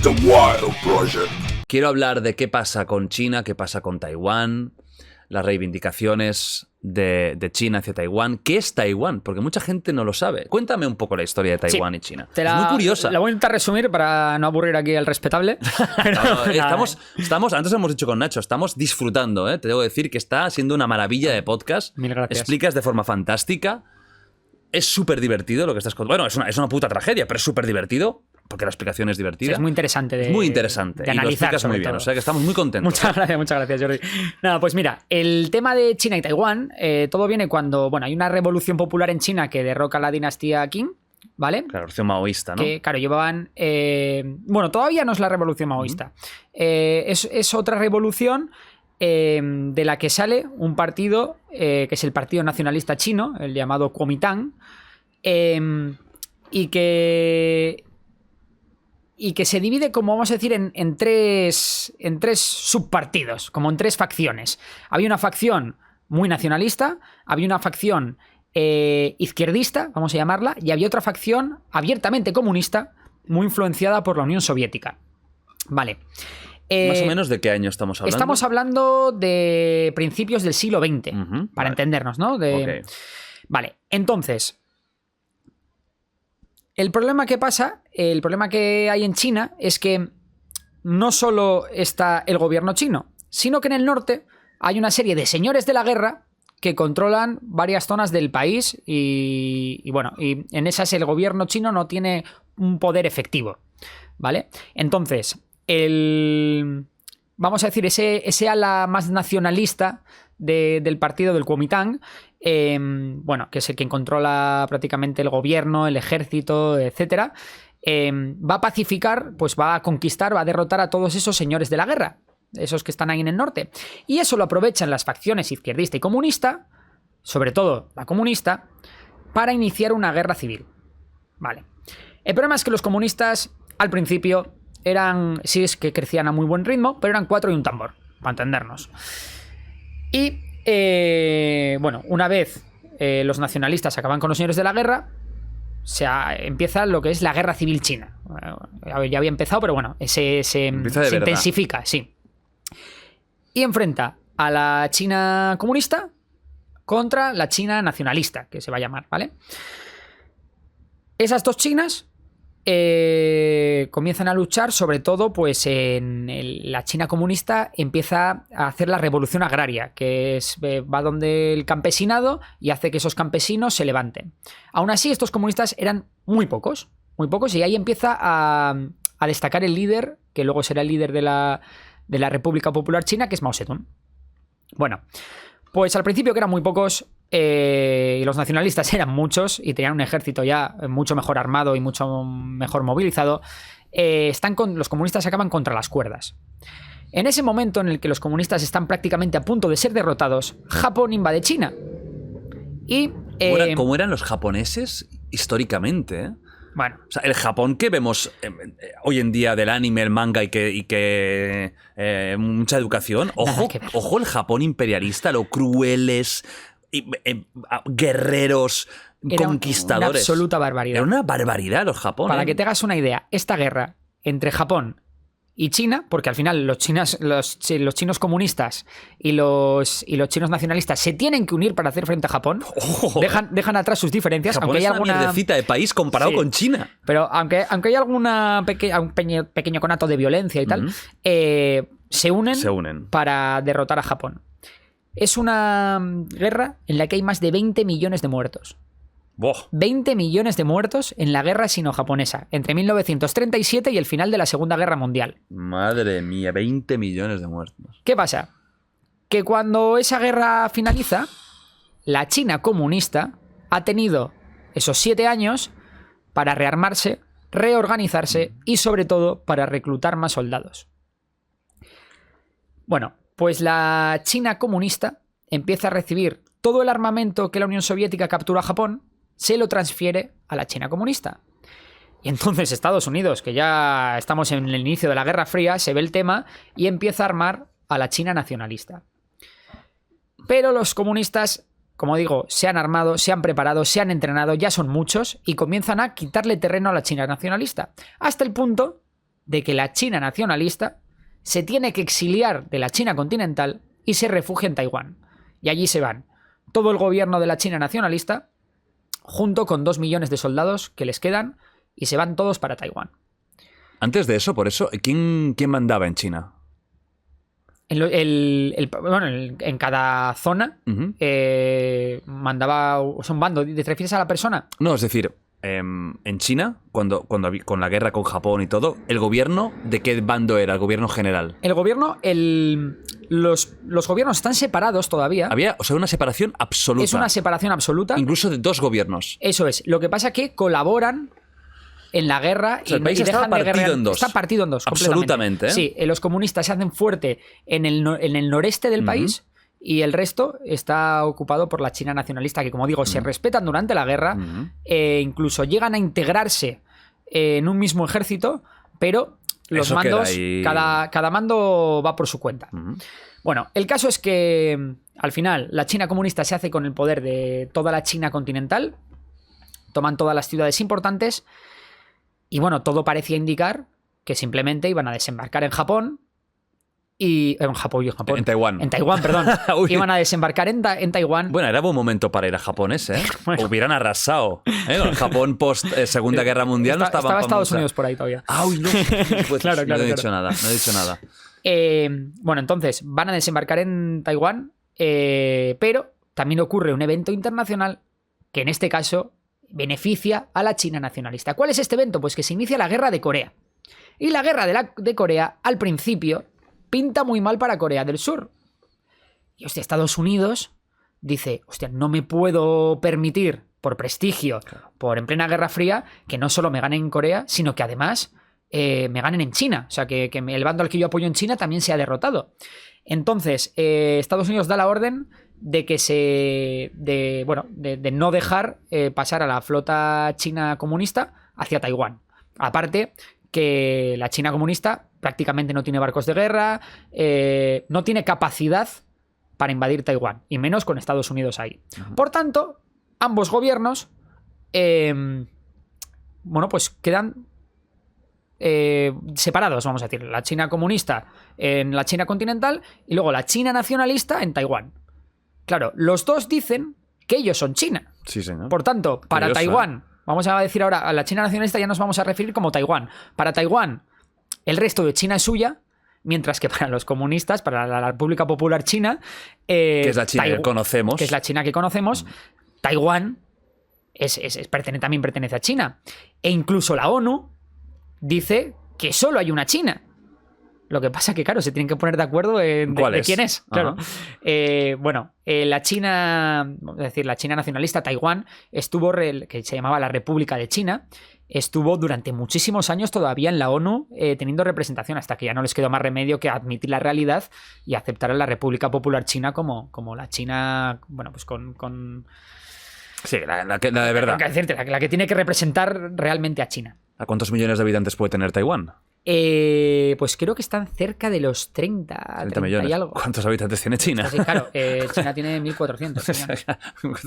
The Wild Project. Quiero hablar de qué pasa con China, qué pasa con Taiwán, las reivindicaciones de China hacia Taiwán. ¿Qué es Taiwán? Porque mucha gente no lo sabe. Cuéntame un poco la historia de Taiwán y China. Es muy curiosa. La voy a intentar resumir para no aburrir aquí al respetable. Pero, estamos, antes hemos dicho con Nacho, estamos disfrutando, ¿eh? Te debo decir que está siendo una maravilla de podcast. Mil gracias. Explicas de forma fantástica. Es súper divertido lo que estás contando. Bueno, es una puta tragedia, pero es súper divertido. Porque la explicación es divertida. Sí, es muy interesante de, muy interesante. De y lo analizar, explicas muy bien. todo. O sea que estamos muy contentos. Muchas gracias, Jordi. Nada, pues mira, el tema de China y Taiwán, todo viene cuando, bueno, hay una revolución popular en China que derroca la dinastía Qing, ¿vale? La revolución maoísta, ¿no? Que, claro, llevaban... bueno, todavía no es la revolución maoísta. Es otra revolución de la que sale un partido que es el Partido Nacionalista Chino, el llamado Kuomintang, y que se divide, como vamos a decir, en tres subpartidos, como en tres facciones. Había una facción muy nacionalista, había una facción izquierdista, vamos a llamarla, y había otra facción abiertamente comunista, muy influenciada por la Unión Soviética. Vale. ¿Más o menos de qué año estamos hablando? Estamos hablando de principios del siglo XX, para entendernos, ¿no? Okay. Vale, entonces... El problema que hay en China es que no solo está el gobierno chino, sino que en el norte hay una serie de señores de la guerra que controlan varias zonas del país y en esas el gobierno chino no tiene un poder efectivo, ¿vale? Entonces, vamos a decir, ese ala más nacionalista del partido del Kuomintang, que es el que controla prácticamente el gobierno, el ejército, etcétera, va a pacificar, pues va a conquistar, va a derrotar a todos esos señores de la guerra, esos que están ahí en el norte. Y eso lo aprovechan las facciones izquierdista y comunista, sobre todo la comunista, para iniciar una guerra civil. Vale. El problema es que los comunistas, al principio, sí es que crecían a muy buen ritmo, pero eran 4 y un tambor, para entendernos. Y, una vez los nacionalistas acaban con los señores de la guerra, empieza lo que es la guerra civil china. Ya había empezado, pero bueno, se intensifica, sí. Y enfrenta a la China comunista contra la China nacionalista, que se va a llamar, ¿vale? Esas dos Chinas comienzan a luchar, sobre todo pues la China comunista empieza a hacer la revolución agraria, que va donde el campesinado y hace que esos campesinos se levanten. Aún así, estos comunistas eran muy pocos, y ahí empieza a destacar el líder, que luego será el líder de la República Popular China, que es Mao Zedong. Bueno, pues al principio, que eran muy pocos, y los nacionalistas eran muchos y tenían un ejército ya mucho mejor armado y mucho mejor movilizado, los comunistas acaban contra las cuerdas. En ese momento en el que los comunistas están prácticamente a punto de ser derrotados, Japón invade China. Y, ¿Cómo eran los japoneses históricamente? ¿Eh? Bueno, o sea, el Japón que vemos hoy en día del anime, el manga y que mucha educación. Ojo el Japón imperialista, lo crueles, guerreros, conquistadores. Una absoluta barbaridad. Era una barbaridad los Japón. Para que te hagas una idea, esta guerra entre Japón y China, porque al final los chinos comunistas y los chinos nacionalistas se tienen que unir para hacer frente a Japón. Dejan atrás sus diferencias. Japón aunque hay es una mierdecita de país comparado con China. Pero aunque hay un pequeño conato de violencia y tal, se unen para derrotar a Japón. Es una guerra en la que hay más de 20 millones de muertos. 20 millones de muertos en la guerra sino-japonesa, entre 1937 y el final de la Segunda Guerra Mundial. Madre mía, 20 millones de muertos. ¿Qué pasa? Que cuando esa guerra finaliza, la China comunista ha tenido esos 7 años para rearmarse, reorganizarse y sobre todo para reclutar más soldados. Bueno, pues la China comunista empieza a recibir todo el armamento que la Unión Soviética capturó a Japón, se lo transfiere a la China comunista. Y entonces Estados Unidos, que ya estamos en el inicio de la Guerra Fría, se ve el tema y empieza a armar a la China nacionalista. Pero los comunistas, como digo, se han armado, se han preparado, se han entrenado, ya son muchos y comienzan a quitarle terreno a la China nacionalista. Hasta el punto de que la China nacionalista se tiene que exiliar de la China continental y se refugia en Taiwán. Y allí se van todo el gobierno de la China nacionalista, junto con 2 millones de soldados que les quedan, y se van todos para Taiwán. Antes de eso, por eso, ¿quién mandaba en China? En cada zona mandaba un bando. ¿Te refieres a la persona? No, es decir, en China, con la guerra con Japón y todo, ¿el gobierno de qué bando era? ¿El gobierno general? El gobierno, los gobiernos están separados todavía. Había, una separación absoluta. Es una separación absoluta. Incluso de 2 gobiernos. Eso es. Lo que pasa es que colaboran en la guerra, o sea, el país está partido en dos. Está partido en dos. Absolutamente. Sí, los comunistas se hacen fuerte en el noreste del país, y el resto está ocupado por la China nacionalista, que, como digo, se respetan durante la guerra, incluso llegan a integrarse en un mismo ejército, pero los mandos, cada mando va por su cuenta. Bueno, el caso es que al final la China comunista se hace con el poder de toda la China continental, toman todas las ciudades importantes, y bueno, todo parecía indicar que simplemente iban a desembarcar en Japón. En Taiwán. En Taiwán, perdón. Iban a desembarcar en Taiwán. Bueno, era buen momento para ir a Japón ese, ¿eh? Bueno. Hubieran arrasado. Japón post Segunda Guerra Mundial no estaba Estados Unidos por ahí todavía. ¡Ay, no! Pues claro. No he dicho nada. Bueno, entonces van a desembarcar en Taiwán, pero también ocurre un evento internacional que en este caso beneficia a la China nacionalista. ¿Cuál es este evento? Pues que se inicia la Guerra de Corea. Y la Guerra de Corea, al principio, pinta muy mal para Corea del Sur. Y hostia, Estados Unidos dice, hostia, no me puedo permitir, por prestigio, por en plena Guerra Fría, que no solo me ganen en Corea, sino que además me ganen en China. O sea, que el bando al que yo apoyo en China también sea derrotado. Entonces, Estados Unidos da la orden de que de no dejar pasar a la flota china comunista hacia Taiwán. Aparte, que la China comunista prácticamente no tiene barcos de guerra, no tiene capacidad para invadir Taiwán, y menos con Estados Unidos ahí. Por tanto, ambos gobiernos pues quedan separados, vamos a decir. La China comunista en la China continental y luego la China nacionalista en Taiwán. Claro, los dos dicen que ellos son China. Sí, señor. Por tanto, para Taiwán, vamos a decir ahora, a la China nacionalista ya nos vamos a referir como Taiwán. Para Taiwán, el resto de China es suya, mientras que para los comunistas, para la República Popular China, que es la China que conocemos. Que es la China que conocemos, Taiwán también pertenece a China. E incluso la ONU dice que solo hay una China. Lo que pasa es que, claro, se tienen que poner de acuerdo de quién es. Claro. La China, es decir, la China nacionalista, Taiwán, que se llamaba la República de China, estuvo durante muchísimos años todavía en la ONU teniendo representación, hasta que ya no les quedó más remedio que admitir la realidad y aceptar a la República Popular China como la China, pues con... Sí, la de verdad. La que tiene que representar realmente a China. ¿A cuántos millones de habitantes puede tener Taiwán? Pues creo que están cerca de los 30 millones. Y algo. ¿Cuántos habitantes tiene China? Sí, claro, China tiene 1.400.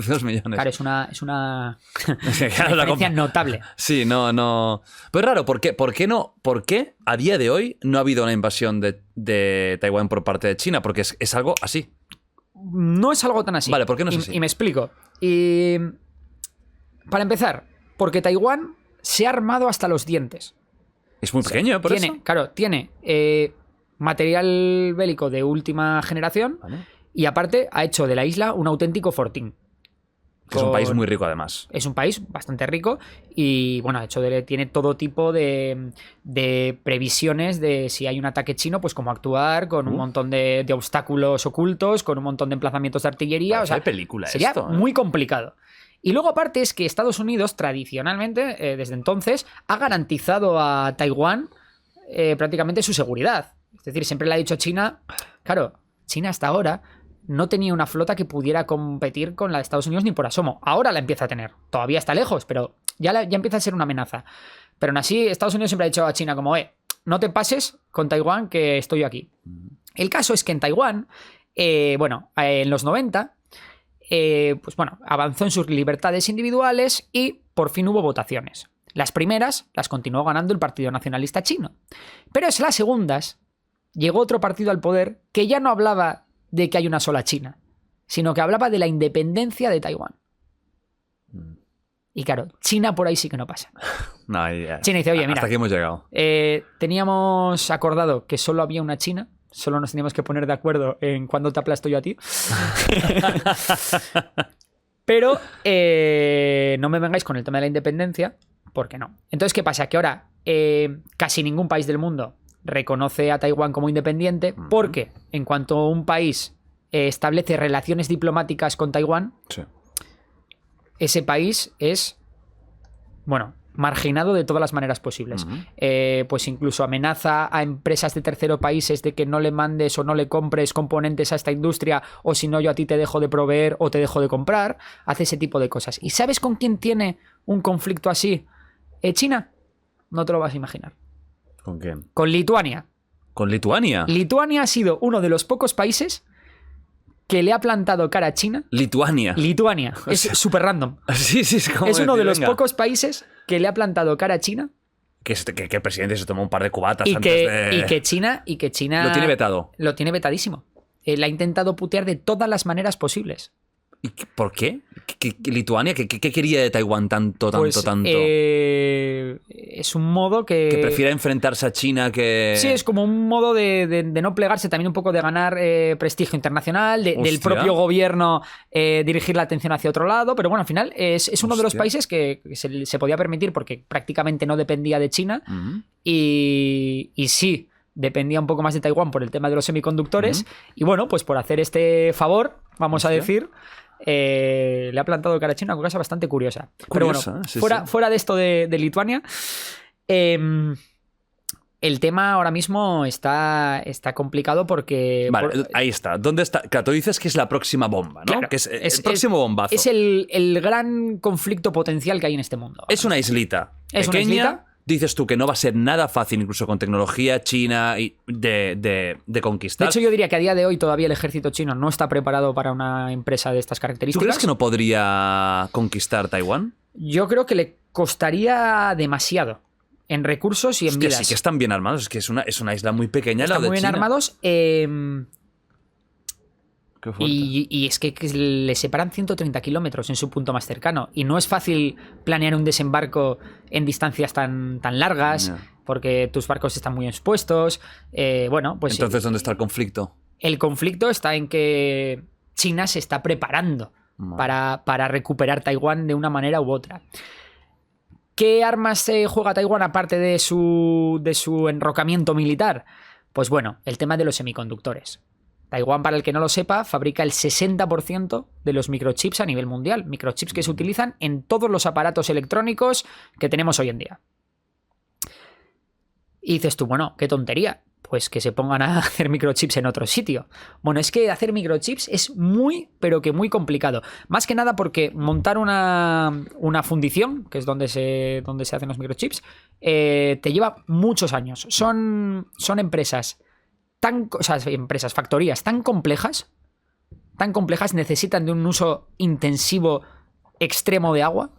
2 millones. Claro, es una diferencia notable. Sí, no. Pero es raro, ¿por qué a día de hoy no ha habido una invasión de Taiwán por parte de China? Porque es algo así. No es algo tan así. Vale, ¿por qué no es así? Y me explico. Para empezar, porque Taiwán se ha armado hasta los dientes. Es muy pequeño, por eso. Claro, tiene material bélico de última generación, ¿vale? Y aparte ha hecho de la isla un auténtico fortín. Es un país muy rico, además. Es un país bastante rico y, tiene todo tipo de previsiones de si hay un ataque chino, pues cómo actuar, con un montón de obstáculos ocultos, con un montón de emplazamientos de artillería. O sea, película sería esto, muy complicado. Y luego, aparte, es que Estados Unidos, tradicionalmente, desde entonces, ha garantizado a Taiwán prácticamente su seguridad. Es decir, siempre le ha dicho a China, claro, China hasta ahora no tenía una flota que pudiera competir con la de Estados Unidos ni por asomo. Ahora la empieza a tener. Todavía está lejos, pero ya empieza a ser una amenaza. Pero aún así, Estados Unidos siempre ha dicho a China como, no te pases con Taiwán, que estoy aquí. El caso es que en Taiwán, en los 90... avanzó en sus libertades individuales y por fin hubo votaciones. Las primeras las continuó ganando el Partido Nacionalista Chino. Pero en las segundas llegó otro partido al poder que ya no hablaba de que hay una sola China, sino que hablaba de la independencia de Taiwán. Y claro, China por ahí sí que no pasa. No, China dice, oye, mira, hasta aquí hemos llegado. Teníamos acordado que solo había una China, solo nos teníamos que poner de acuerdo en cuándo te aplasto yo a ti. Pero no me vengáis con el tema de la independencia, porque no. Entonces, ¿qué pasa? Que ahora casi ningún país del mundo reconoce a Taiwán como independiente, porque en cuanto un país establece relaciones diplomáticas con Taiwán, Sí. ese país es, bueno, marginado de todas las maneras posibles. Pues incluso amenaza a empresas de terceros países de que no le mandes o no le compres componentes a esta industria, o si no yo a ti te dejo de proveer o te dejo de comprar. Hace ese tipo de cosas. ¿Y sabes con quién tiene un conflicto así? China. No te lo vas a imaginar. ¿Con quién? Con Lituania. ¿Con Lituania? Lituania ha sido uno de los pocos países que le ha plantado cara a China. Lituania. Lituania. Es súper random. Sí, es como Es uno decir, de los venga, pocos países que le ha plantado cara a China que el presidente se tomó un par de cubatas y antes de... que China Lo tiene vetado. Lo tiene vetadísimo. Le ha intentado putear de todas las maneras posibles. ¿Y por qué? ¿Lituania? ¿Qué quería de Taiwán tanto? Pues, es un modo que prefiera enfrentarse a China que... Sí, es como un modo de no plegarse, también un poco de ganar prestigio internacional, del propio gobierno dirigir la atención hacia otro lado, pero bueno, al final es uno de los países que se podía permitir porque prácticamente no dependía de China y sí, dependía un poco más de Taiwán por el tema de los semiconductores y bueno, pues por hacer este favor, vamos a decir... le ha plantado cara a China, una cosa bastante curiosa. Pero bueno, fuera de esto de Lituania, el tema ahora mismo está complicado porque... Vale, ahí está. ¿Dónde está? Claro, tú dices que es la próxima bomba, ¿no? Claro, que es el próximo bombazo. Es el gran conflicto potencial que hay en este mundo. Es una islita es pequeña. Una islita. Dices tú que no va a ser nada fácil, incluso con tecnología china y de conquistar. De hecho, yo diría que a día de hoy todavía el ejército chino no está preparado para una empresa de estas características. ¿Tú crees que no podría conquistar Taiwán? Yo creo que le costaría demasiado en recursos y en vidas. Sí que están bien armados. Es que es una isla muy pequeña. Están la de muy bien China. Armados. Y es que le separan 130 kilómetros en su punto más cercano. Y no es fácil planear un desembarco en distancias tan largas, porque tus barcos están muy expuestos. Bueno, pues. Entonces, ¿dónde está el conflicto? El conflicto está en que China se está preparando para recuperar Taiwán de una manera u otra. ¿Qué armas juega Taiwán aparte de su enrocamiento militar? Pues bueno, el tema de los semiconductores. Taiwán, para el que no lo sepa, fabrica el 60% de los microchips a nivel mundial. Microchips que se utilizan en todos los aparatos electrónicos que tenemos hoy en día. Y dices tú, bueno, qué tontería. Pues que se pongan a hacer microchips en otro sitio. Bueno, es que hacer microchips es muy, pero que muy complicado. Más que nada porque montar una fundición, que es donde se hacen los microchips, te lleva muchos años. Son empresas... factorías tan complejas, necesitan de un uso intensivo extremo de agua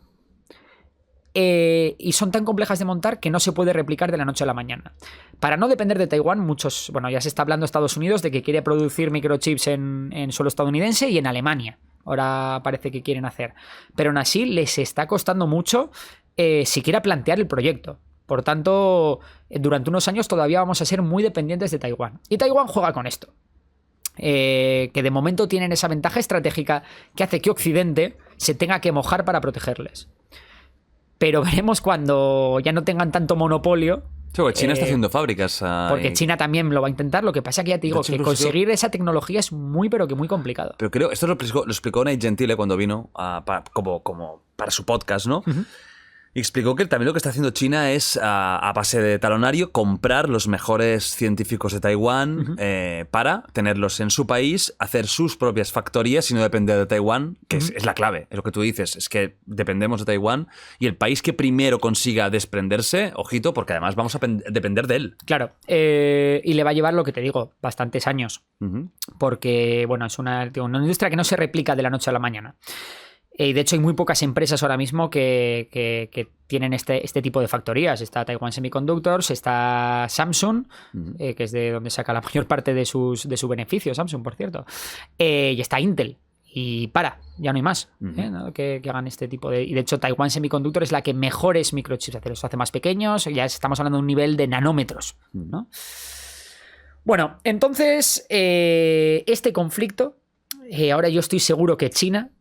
y son tan complejas de montar que no se puede replicar de la noche a la mañana. Para no depender de Taiwán, ya se está hablando Estados Unidos de que quiere producir microchips en suelo estadounidense y en Alemania. Ahora parece que quieren hacer. Pero aún así les está costando mucho siquiera plantear el proyecto. Por tanto, durante unos años todavía vamos a ser muy dependientes de Taiwán. Y Taiwán juega con esto. Que de momento tienen esa ventaja estratégica que hace que Occidente se tenga que mojar para protegerles. Pero veremos cuando ya no tengan tanto monopolio. Sí, China está haciendo fábricas. Porque China también lo va a intentar. Lo que pasa que ya te digo que conseguir esa tecnología es muy, pero que muy complicado. Pero creo, esto lo explicó Nate Gentile cuando vino como para su podcast, ¿no? Y explicó que también lo que está haciendo China es, a base de talonario, comprar los mejores científicos de Taiwán para tenerlos en su país, hacer sus propias factorías y no depender de Taiwán, que es la clave, es lo que tú dices, es que dependemos de Taiwán y el país que primero consiga desprenderse, ojito, porque además vamos a depender de él. Claro, y le va a llevar, lo que te digo, bastantes años, porque bueno, es una industria que no se replica de la noche a la mañana. Y de hecho hay muy pocas empresas ahora mismo que tienen este tipo de factorías. Está Taiwan Semiconductors, está Samsung, que es de donde saca la mayor parte de su beneficio, Samsung, por cierto. Y está Intel. Y ya no hay más ¿no? que hagan este tipo de... Y de hecho Taiwan Semiconductor es la que mejores microchips hace, los hace más pequeños, ya estamos hablando de un nivel de nanómetros, ¿no? Bueno, entonces este conflicto, ahora yo estoy seguro que China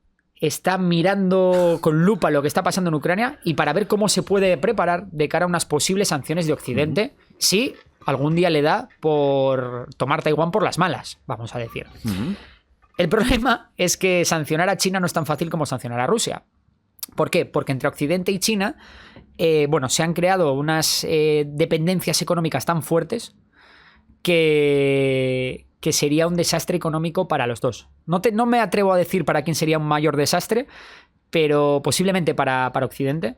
está mirando con lupa lo que está pasando en Ucrania y para ver cómo se puede preparar de cara a unas posibles sanciones de Occidente si algún día le da por tomar Taiwán por las malas, vamos a decir. El problema es que sancionar a China no es tan fácil como sancionar a Rusia. ¿Por qué? Porque entre Occidente y China se han creado unas dependencias económicas tan fuertes que sería un desastre económico para los dos. No me atrevo a decir para quién sería un mayor desastre, pero posiblemente para Occidente.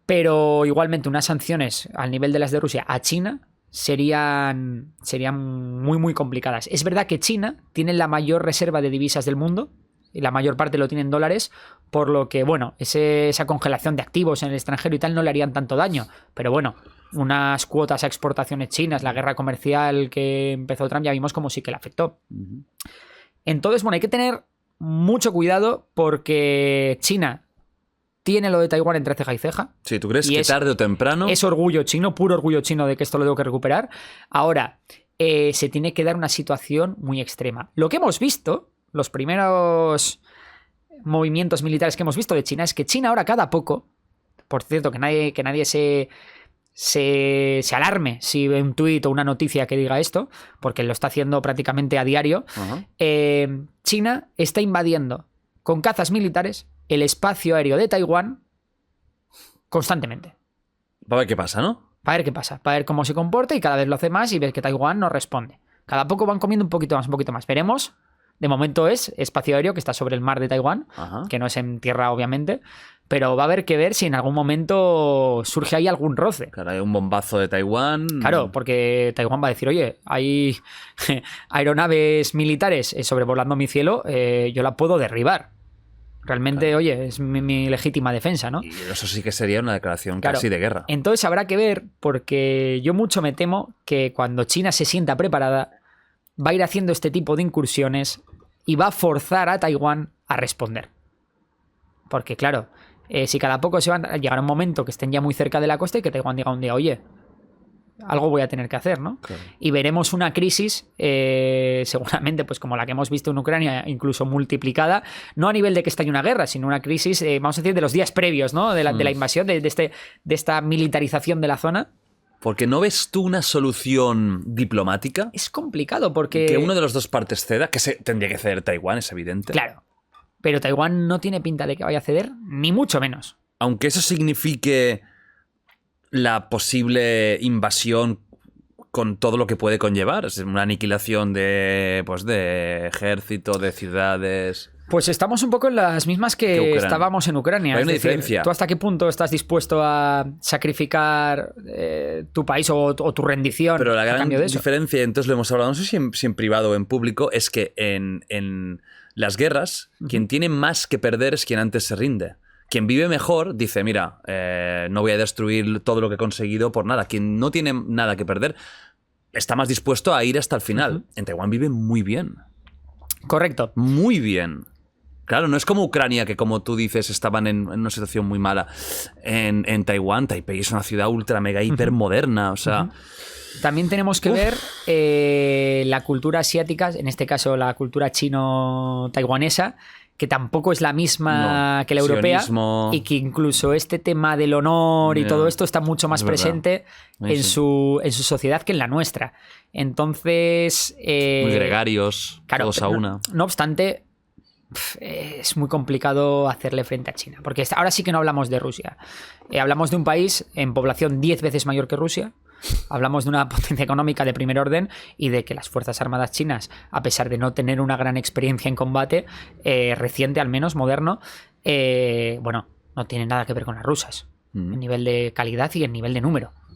Pero igualmente unas sanciones al nivel de las de Rusia a China serían muy, muy complicadas. Es verdad que China tiene la mayor reserva de divisas del mundo y la mayor parte lo tiene en dólares, por lo que, bueno, esa congelación de activos en el extranjero y tal no le harían tanto daño. Pero bueno, unas cuotas a exportaciones chinas, la guerra comercial que empezó Trump, ya vimos cómo sí que le afectó. Entonces, bueno, hay que tener mucho cuidado porque China tiene lo de Taiwán entre ceja y ceja. Sí, ¿tú crees que tarde o temprano? Es orgullo chino, puro orgullo chino de que esto lo tengo que recuperar. Ahora, se tiene que dar una situación muy extrema. Lo que hemos visto, los primeros movimientos militares que hemos visto de China, es que China ahora cada poco, por cierto, que nadie se alarme si ve un tuit o una noticia que diga esto, porque lo está haciendo prácticamente a diario, China está invadiendo con cazas militares el espacio aéreo de Taiwán constantemente. Para ver qué pasa, ¿no? Para ver qué pasa, para ver cómo se comporta y cada vez lo hace más y ves que Taiwán no responde. Cada poco van comiendo un poquito más. Veremos. De momento es espacio aéreo que está sobre el mar de Taiwán, que no es en tierra obviamente, pero va a haber que ver si en algún momento surge ahí algún roce. Claro, hay un bombazo de Taiwán. Claro, porque Taiwán va a decir, oye, hay aeronaves militares sobrevolando mi cielo, yo la puedo derribar. Realmente, claro. Oye, es mi legítima defensa, ¿no? Y eso sí que sería una declaración casi de guerra. Entonces habrá que ver, porque yo mucho me temo que cuando China se sienta preparada, va a ir haciendo este tipo de incursiones y va a forzar a Taiwán a responder. Porque, claro, si cada poco llegará un momento que estén ya muy cerca de la costa y que Taiwán diga un día, oye, algo voy a tener que hacer, ¿no? Claro. Y veremos una crisis, seguramente, pues como la que hemos visto en Ucrania, incluso multiplicada, no a nivel de que estalle una guerra, sino una crisis, vamos a decir, de los días previos, ¿no? De la invasión, de esta militarización de la zona. Porque ¿no ves tú una solución diplomática? Es complicado porque... Que uno de las dos partes ceda, que tendría que ceder Taiwán, es evidente. Claro, pero Taiwán no tiene pinta de que vaya a ceder, ni mucho menos. Aunque eso signifique la posible invasión con todo lo que puede conllevar, es una aniquilación de ejército, de ciudades... Pues estamos un poco en las mismas que estábamos en Ucrania. Hay una diferencia. ¿Tú hasta qué punto estás dispuesto a sacrificar tu país o tu rendición? Pero la a gran cambio de eso? diferencia, entonces lo hemos hablado, no sé si en privado o en público, es que en las guerras, quien tiene más que perder es quien antes se rinde. Quien vive mejor dice, mira, no voy a destruir todo lo que he conseguido por nada. Quien no tiene nada que perder está más dispuesto a ir hasta el final. En Taiwán vive muy bien. Correcto. Muy bien. Claro, no es como Ucrania, que como tú dices, estaban en una situación muy mala. En Taiwán, Taipei es una ciudad ultra, mega, hiper moderna, o sea... También tenemos que ver la cultura asiática, en este caso la cultura chino-taiwanesa, que tampoco es la misma que la europea, sionismo. Y que incluso este tema del honor y todo esto está mucho más presente en su sociedad que en la nuestra. Entonces... muy gregarios, claro, todos a una. No obstante... es muy complicado hacerle frente a China, porque ahora sí que no hablamos de Rusia, hablamos de un país en población 10 veces mayor que Rusia, hablamos de una potencia económica de primer orden y de que las Fuerzas Armadas chinas, a pesar de no tener una gran experiencia en combate, reciente al menos, moderno, no tienen nada que ver con las rusas, en nivel de calidad y en nivel de número.